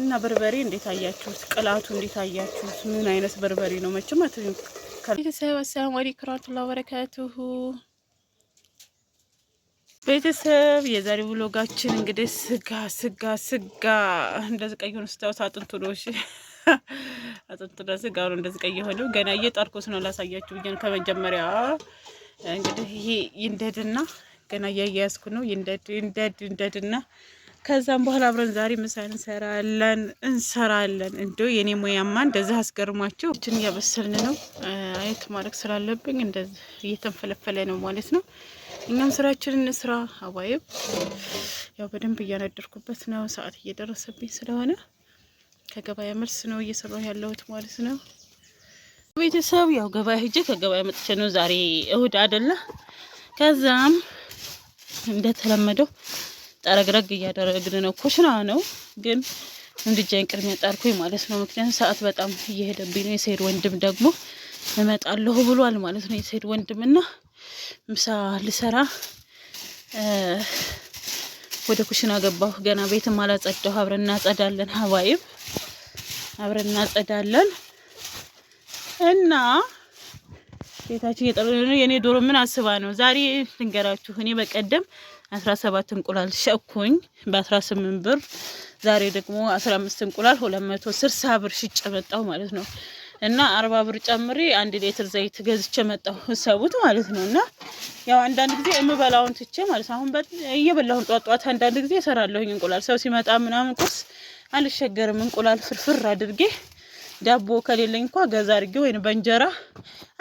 እና በርበሬ እንዴት አያችሁት? ቅላቱ እንዴት አያችሁት? ምን አይነት በርበሬ ነው? መቼም አትሪም ቤተሰብ። አሰላሙ አለይኩም ወራህመቱላሂ ወበረካቱሁ። ቤተሰብ የዛሬ ብሎጋችን እንግዲህ ስጋ እንደዚህ ቀይ ሆኖ ስታዩት አጥንቱ ነው። እሺ አጥንቱ ነው፣ ስጋ ነው እንደዚህ ቀይ ሆኖ። ገና እየጣርኩት ነው ላሳያችሁ ብዬ ነው ከመጀመሪያ። እንግዲህ ይሄ ይንደድና ገና እያያዝኩ ነው። ይንደድና ከዛም በኋላ አብረን ዛሬ ምሳ እንሰራለን። እንዶ የኔ ሙያማ እንደዚህ አስገርማችሁ እችን እያበሰልን ነው። አየት ማድረግ ስላለብኝ እንደዚህ እየተንፈለፈለ ነው ማለት ነው። እኛም ስራችንን እንስራ። አባይብ ያው በደንብ እያነደርኩበት ነው። ሰዓት እየደረሰብኝ ስለሆነ ከገበያ መልስ ነው እየሰራሁ ያለሁት ማለት ነው። ቤተሰብ ያው ገበያ ሂጄ ከገበያ መጥቼ ነው። ዛሬ እሁድ አይደለ? ከዛም እንደተለመደው ጠረግረግ እያደረግን ነው። ኩሽና ነው ግን እንድጃይን ቅድሚያ ጣርኩኝ ማለት ነው። ምክንያቱም ሰዓት በጣም እየሄደብኝ ነው። የሰይድ ወንድም ደግሞ እመጣለሁ ብሏል ማለት ነው። የሰይድ ወንድምና ምሳ ልሰራ ወደ ኩሽና ገባሁ። ገና ቤትም አላጸዳሁ። አብረን እናጸዳለን። ሀባይብ አብረን እናጸዳለን እና ቤታችን እየጠረነ ነው። የኔ ዶሮ ምን አስባ ነው ዛሬ ልንገራችሁ። እኔ በቀደም 17 እንቁላል ሸኩኝ በ18 ብር። ዛሬ ደግሞ 15 እንቁላል 260 ብር ሽጬ መጣሁ ማለት ነው። እና 40 ብር ጨምሬ 1 ሊትር ዘይት ገዝቼ መጣሁ። ሰቡት ማለት ነው። እና ያው አንዳንድ ጊዜ እምበላውን ትቼ ማለት ነው። አሁን እየበላሁ ጧት አንዳንድ ጊዜ እሰራለሁኝ እንቁላል። ሰው ሲመጣ ምናምን ቁርስ አልሸገርም። እንቁላል ፍርፍር አድርጌ ዳቦ ከሌለኝ እንኳን ገዛ አድርጌ ወይን በእንጀራ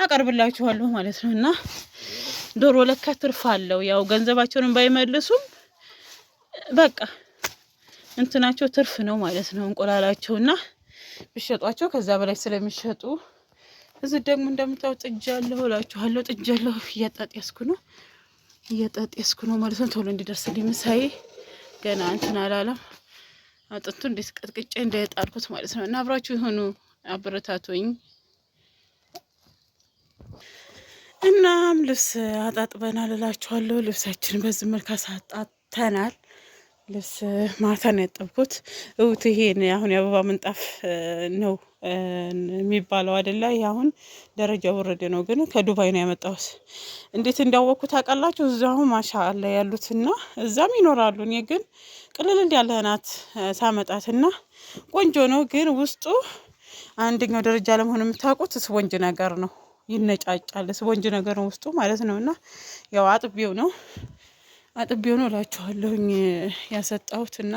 አቀርብላችኋለሁ ማለት ነው። እና ዶሮ ለካ ትርፍ አለው። ያው ገንዘባቸውን ባይመልሱም በቃ እንትናቸው ትርፍ ነው ማለት ነው። እንቁላላቸውና ቢሸጧቸው ከዛ በላይ ስለሚሸጡ እዚህ ደግሞ እንደምታው ጥጃለሁ እላችኋለሁ። ጥጃለሁ እያጣጤስኩ ነው ማለት ነው። ቶሎ እንዲደርስልኝ ምሳዬ ገና እንትን አላለም። አጥንቱ እንዴት ቀጥቅጬ እንደጣርኩት ማለት ነው። እና አብራችሁ ይሁኑ፣ አበረታቶኝ። እናም ልብስ አጣጥበናል እላችኋለሁ። ልብሳችን በዚህ መልክ አሳጣተናል። ልብስ ማታ ነው ያጠብኩት። እውት ይሄን አሁን የአበባ ምንጣፍ ነው የሚባለው አይደለ? ይሄ አሁን ደረጃ ወረደ ነው፣ ግን ከዱባይ ነው ያመጣሁት። እንዴት እንዳወቅኩት ታውቃላችሁ? እዛው ማሻአላ ያሉትና እዛም ይኖራሉ። እኔ ግን ቅልል ያለ ናት ሳመጣትና ቆንጆ ነው። ግን ውስጡ አንደኛው ደረጃ ለመሆን የምታውቁት ስፖንጅ ነገር ነው፣ ይነጫጫል። ስፖንጅ ነገር ነው ውስጡ ማለት ነውና ያው አጥቤው ነው እላችኋለሁኝ ያሰጣሁትና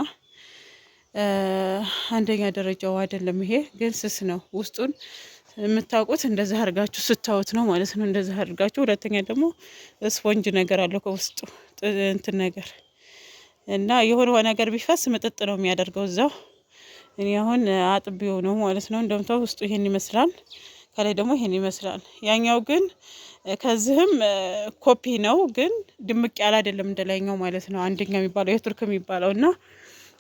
አንደኛ ደረጃው አይደለም ይሄ፣ ግን ስስ ነው። ውስጡን የምታውቁት እንደዛ አድርጋችሁ ስታዩት ነው ማለት ነው። እንደዛ አድርጋችሁ። ሁለተኛ ደግሞ ስፖንጅ ነገር አለው ከውስጡ እንትን ነገር እና የሆነ ነገር ቢፈስ ምጥጥ ነው የሚያደርገው እዛው። እኔ አሁን አጥቤው ነው ማለት ነው። እንደምታው ውስጡ ይሄን ይመስላል፣ ከላይ ደግሞ ይሄን ይመስላል። ያኛው ግን ከዚህም ኮፒ ነው፣ ግን ድምቅ ያለ አይደለም እንደላይኛው ማለት ነው። አንደኛ የሚባለው የቱርክ የሚባለው እና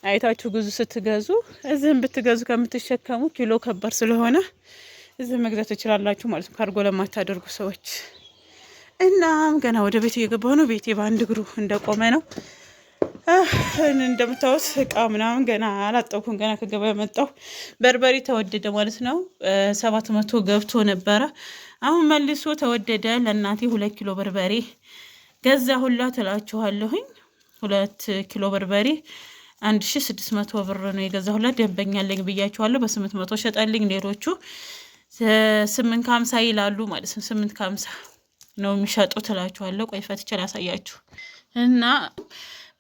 አይታችሁ ግዙ ስትገዙ። እዚህም ብትገዙ ከምትሸከሙ ኪሎ ከባድ ስለሆነ እዚህ መግዛት ትችላላችሁ ማለት ነው፣ ካርጎ ለማታደርጉ ሰዎች። እናም ገና ወደ ቤት እየገባሁ ነው። ቤቴ በአንድ እግሩ እንደቆመ ነው። እንደምታዩት እቃ ምናምን ገና አላጠብኩም። ገና ከገበያ መጣሁ። በርበሬ ተወደደ ማለት ነው። 700 ገብቶ ነበረ። አሁን መልሶ ተወደደ። ለእናቴ 2 ኪሎ በርበሬ ገዛ ሁላ ትላችኋለሁኝ። 2 ኪሎ በርበሬ 1600 ብር ነው የገዛሁላት። ደንበኛ አለኝ ብያችኋለሁ። በ800 ሸጠልኝ። ሌሎቹ 850 ይላሉ ማለት ነው። 850 ነው የሚሸጡት እላችኋለሁ። ቆይ ፈትቼ ላሳያችሁ። እና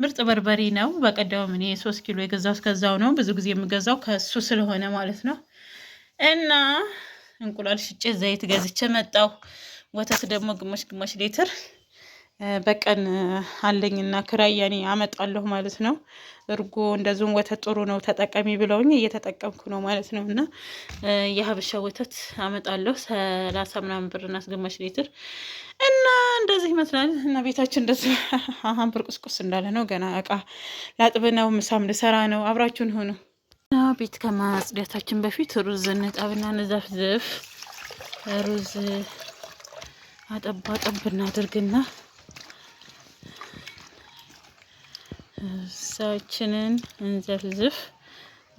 ምርጥ በርበሬ ነው። በቀደም እኔ 3 ኪሎ የገዛሁት ከዛው ነው። ብዙ ጊዜ የምገዛው ከሱ ስለሆነ ማለት ነው። እና እንቁላል ሽጬ ዘይት ገዝቼ መጣሁ። ወተት ደግሞ ግማሽ ሊትር በቀን አለኝና ክራይ ያኔ አመጣለሁ ማለት ነው። እርጎ እንደዚሁም ወተት ጥሩ ነው ተጠቀሚ ብለውኝ እየተጠቀምኩ ነው ማለት ነው። እና የሀበሻ ወተት አመጣለሁ 30 ምናምን ብር እና ግማሽ ሊትር እና እንደዚህ ይመስላል። እና ቤታችን እንደዚህ አሁን ብርቁስቁስ እንዳለ ነው። ገና እቃ ላጥብ ነው፣ ምሳም ልሰራ ነው። አብራችሁን ሆኑ። እና ቤት ከማጽዳታችን በፊት ሩዝ እንጠብና እንዘፍዝፍ። ሩዝ አጠብ እናድርግና ሳችንን እንዘፍዝፍ።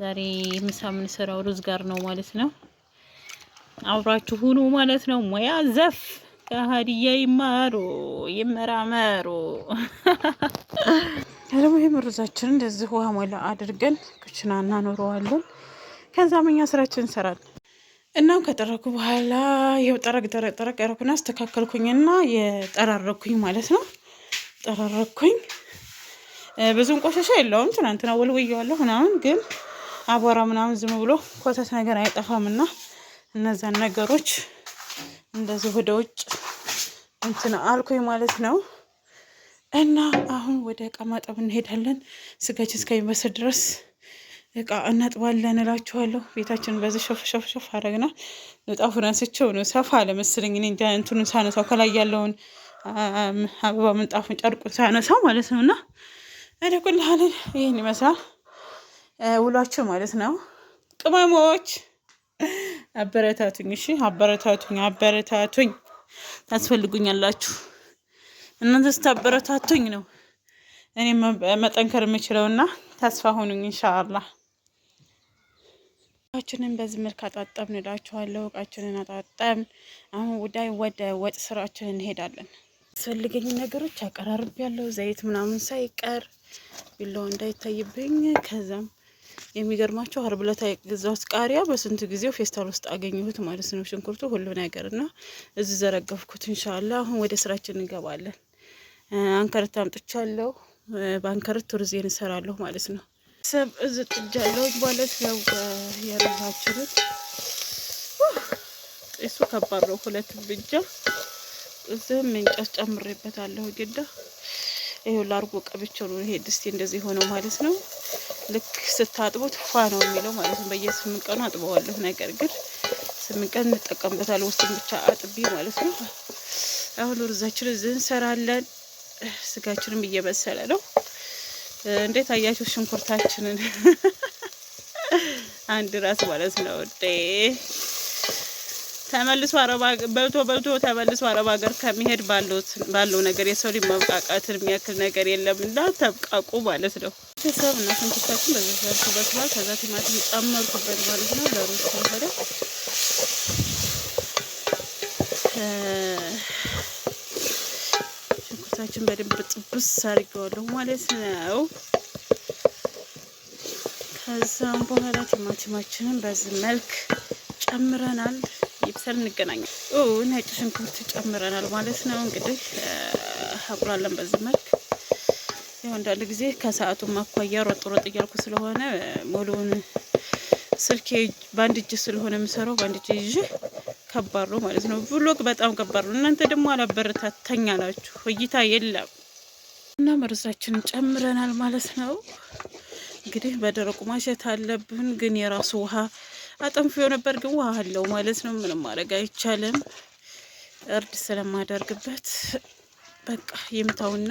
ዛሬ ምሳ የምንሰራው ሩዝ ጋር ነው ማለት ነው። አብራችሁ ሁኑ ማለት ነው። ሙያ ዘፍ ከሀዲያ ይማሩ ይመራመሩ። ደግሞ ይሄ ሩዛችንን እንደዚህ ውሃ ሞላ አድርገን ኩችና እናኖረዋለን። ከዛም እኛ ስራችን እንሰራለን። እናም ከጠረኩ በኋላ ይኸው ጠረቅ ያረኩና አስተካከልኩኝና የጠራረኩኝ ማለት ነው። ጠራረኩኝ። ብዙም ቆሻሻ የለውም። ትናንትና ወልውዬዋለሁ ምናምን፣ ግን አቧራ ምናምን ዝም ብሎ ኮተት ነገር አይጠፋምና እነዛን ነገሮች እንደዚህ ወደ ውጭ እንትን አልኩኝ ማለት ነው። እና አሁን ወደ እቃ ማጠብ እንሄዳለን። ስጋችን እስከሚበስል ድረስ እቃ እናጥባለን እላችኋለሁ። ቤታችንን በዚህ ሸፍ አደረግና ንጣፉን አንስቼው ነው ሰፋ ለመሰለኝ እኔ እንደ እንትኑን ሳነሳው ከላይ ያለውን አበባ ምንጣፉን ጨርቁን ሳነሳው ማለት ነው። እና አደኩልሃለን ይህን ይመስላል ውሏችሁ ማለት ነው። ቅመሞች አበረታቱኝ፣ እሺ አበረታቱኝ። ታስፈልጉኛላችሁ። እናንተ ስታበረታቱኝ ነው እኔ መጠንከር የምችለውና ተስፋ ሁኑኝ ኢንሻአላህ። እቃችንን በዚህ መልክ አጣጠብን እላችኋለሁ። እቃችንን አጣጠብን። አሁን ወደ ወጥ ስራችን እንሄዳለን። አስፈልገኝ ነገሮች አቀራርብ ያለው ዘይት ምናምን ሳይቀር ቢላው እንዳይታይብኝ። ከዛም የሚገርማቸው አርብ ዕለት የገዛሁት ቃሪያ በስንት ጊዜው ፌስታል ውስጥ አገኘሁት ማለት ነው። ሽንኩርቱ ሁሉ ነገርና እዚህ ዘረገፍኩት። ኢንሻአላህ አሁን ወደ ስራችን እንገባለን። አንከርት አምጥቻለሁ። በአንከርት ሩዝን እንሰራለሁ ማለት ነው። ሰብ እዚህ ጥጃለሁ ማለት ነው። የሩዛችንን እሱ ከባድ ነው። ሁለት ብቻ እዚህም እንጨት ጨምሬበታለሁ። ግዳ ይሄው ላርጎ ቀብቼው ነው ይሄ ድስቴ እንደዚህ ሆነው ማለት ነው። ልክ ስታጥቡት ፏ ነው የሚለው ማለት ነው። በየ8 ቀኑ አጥበዋለሁ። ነገር ግን 8 ቀን እንጠቀምበታለሁ። ውስጡን ብቻ አጥቢ ማለት ነው። አሁን ሩዛችንን እዚህ እንሰራለን። ስጋችንም እየበሰለ ነው። እንዴት አያችሁ? ሽንኩርታችንን አንድ ራስ ማለት ነው። ተመልሶ በልቶ ተመልሶ አረብ ሀገር ከሚሄድ ባለው ነገር የሰው ልጅ መብቃቃትን የሚያክል ነገር የለምና ተብቃቁ ማለት ነው። ቤተሰብ እና ሽንኩርታችን በዚህ መልኩ በስሏል። ከዛ ቲማቲም ጨመርኩበት ማለት ነው። ለሩዝ ስለሆነ ሽንኩርታችን በደንብ ጥብስ አድርጌዋለሁ ማለት ነው። ከዛም በኋላ ቲማቲማችንን በዚህ መልክ ጨምረናል። ይብሰል እንገናኛለን። ነጭ ሽንኩርት ጨምረናል ማለት ነው። እንግዲህ አቁላለን በዚህ መልክ። ያው አንዳንድ ጊዜ ከሰዓቱ ማኳያ ሮጥ እያልኩ ስለሆነ ሙሉውን ስልኬ በአንድ እጅ ስለሆነ የምሰራው በአንድ እጅ ይዤ ከባድ ነው ማለት ነው። ብሎግ በጣም ከባድ ነው። እናንተ ደግሞ አላበረታተኛ ናችሁ፣ እይታ የለም እና መርዛችንን ጨምረናል ማለት ነው። እንግዲህ በደረቁ ማሸት አለብን፣ ግን የራሱ ውሃ አጠንፍዮ ነበር፣ ግን ውሃ አለው ማለት ነው። ምንም ማድረግ አይቻልም። እርድ ስለማደርግበት በቃ ይምታውና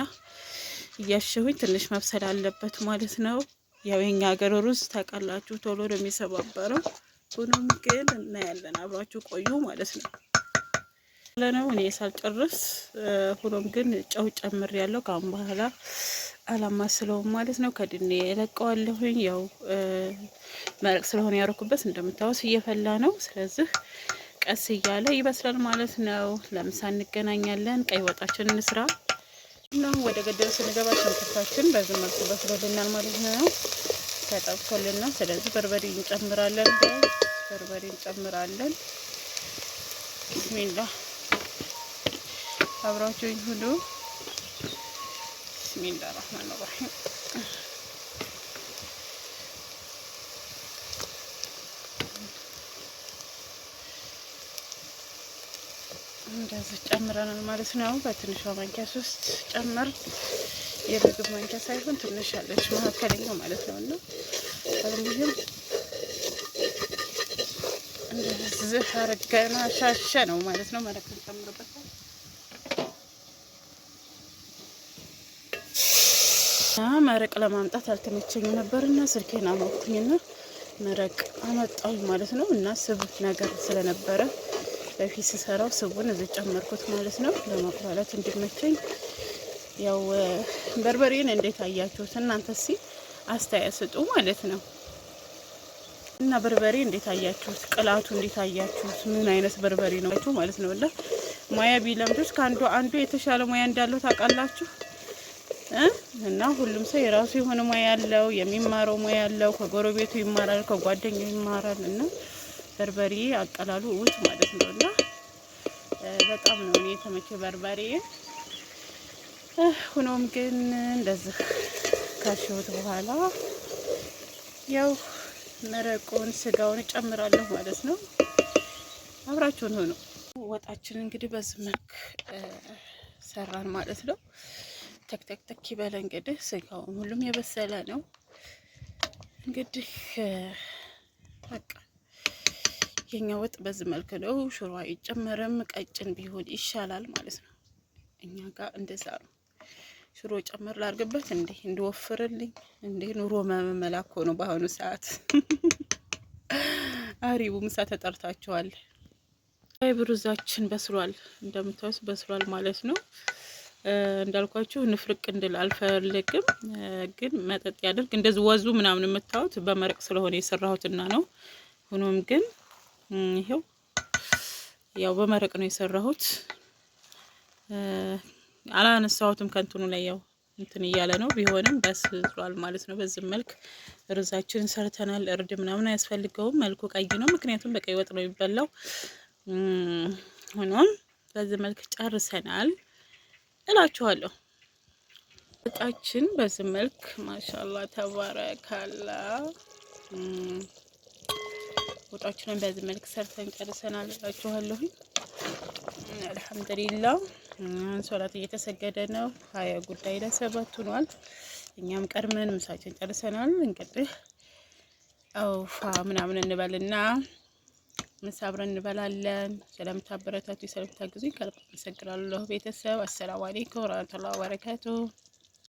እያሸሁኝ ትንሽ መብሰል አለበት ማለት ነው። ያው የኛ ሀገር ሩዝ ታውቃላችሁ ቶሎ ነው የሚሰባበረው። ሆኖም ግን እናያለን። አብራችሁ ቆዩ ማለት ነው። ለነው እኔ ሳልጨርስ ሆኖም ግን ጨው ጨምር ያለው ካሁን በኋላ አላማስለውም ማለት ነው። ከድኔ እለቀዋለሁኝ። ያው መረቅ ስለሆነ ያረኩበት እንደምታውስ እየፈላ ነው። ስለዚህ ቀስ እያለ ይበስላል ማለት ነው። ለምሳ እንገናኛለን። ቀይ ወጣችንን እንስራ እና ወደ ገደሉ ስንገባ ሽንኩርታችን በዚህ መልኩ በስሎልናል ማለት ነው። ተጠብሶልና ስለዚህ በርበሬ እንጨምራለን። ቢስሚላህ አብራችሁ ይሁዱ። ቢስሚላህ ረህማን ረሂም። እንደዚህ ጨምረናል ማለት ነው። በትንሿ ማንኪያ 3 ጨምር። የምግብ ማንኪያ ሳይሆን ትንሽ ያለች መካከለኛ ማለት ነው። እና አሁን እንደዚህ አረጋና ሻሸ ነው ማለት ነው። መረቅ እንጨምርበታለን። መረቅ ለማምጣት አልተመቸኝም ነበርና ስልኬን አሞኩኝና መረቅ አመጣሁ ማለት ነው። እና ስብ ነገር ስለነበረ በፊት ስሰራው ስቡን እዚህ ጨመርኩት ማለት ነው፣ ለማቁላላት እንዲመቸኝ። ያው በርበሬን እንዴት አያችሁት እናንተ? እስኪ አስተያየት ስጡ ማለት ነው። እና በርበሬ እንዴት አያችሁት? ቅላቱ እንዴት አያችሁት? ምን አይነት በርበሬ ነው ማለት ነው። እና ሙያ ቢለምዱት ከአንዱ አንዱ የተሻለ ሙያ እንዳለው ታውቃላችሁ። እና ሁሉም ሰው የራሱ የሆነ ሙያ ያለው የሚማረው ሙያ ያለው ከጎረቤቱ ይማራል፣ ከጓደኛው ይማራል። እና በርበሬ አቀላሉ ውት ማለት ነው። እና በጣም ነው እኔ የተመቸ በርበሬ። ሆኖም ግን እንደዚህ ካሸሁት በኋላ ያው መረቁን ስጋውን እጨምራለሁ ማለት ነው። አብራችሁን ሆኖ ወጣችን እንግዲህ በዚህ መልክ ሰራን ማለት ነው። ተክ ይበለ እንግዲህ ስጋውን ሁሉም የበሰለ ነው። እንግዲህ በቃ የኛ ወጥ በዚህ መልክ ነው። ሽሮ አይጨመርም፣ ቀጭን ቢሆን ይሻላል ማለት ነው። እኛ ጋር እንደዛ ነው። ሽሮ ጨምር ላርግበት እንዴ እንዲወፍርልኝ እንዴ ኑሮ መመላኮ ነው በአሁኑ ሰዓት። አሪቡ ምሳ ተጠርታችኋል። ብሩዛችን በስሏል፣ እንደምታዩት በስሏል ማለት ነው። እንዳልኳችሁ ንፍርቅ እንድል አልፈልግም፣ ግን መጠጥ ያድርግ። እንደዚህ ወዙ ምናምን የምታዩት በመረቅ ስለሆነ የሰራሁትና ነው። ሆኖም ግን ይሄው ያው በመረቅ ነው የሰራሁት። አላነሳሁትም ከንቱኑ ላይ ያው እንትን እያለ ነው። ቢሆንም በስሏል ማለት ነው። በዚህ መልክ ሩዛችንን ሰርተናል። እርድ ምናምን አያስፈልገውም። መልኩ ቀይ ነው፣ ምክንያቱም በቀይ ወጥ ነው የሚበላው። ሆኖም በዚህ መልክ ጨርሰናል እላችኋለሁ። ወጣችን በዚህ መልክ ማሻአላ ተባረካላ። ወጣችንን በዚህ መልክ ሰርተን ጨርሰናል እላችኋለሁ። አልሐምዱሊላህ ሶላት እየተሰገደ ነው። 20 ጉዳይ ለሰባት ሆኗል። እኛም ቀድመን ምሳችን ጨርሰናል። እንግዲህ አውፋ ምናምን እንበልና ምሳ አብረን እንበላለን። ስለምታበረታቱ ስለምታግዙኝ ከልብ አመሰግናለሁ ቤተሰብ። አሰላሙ አለይኩም ወራህመቱላሂ ወበረካቱ።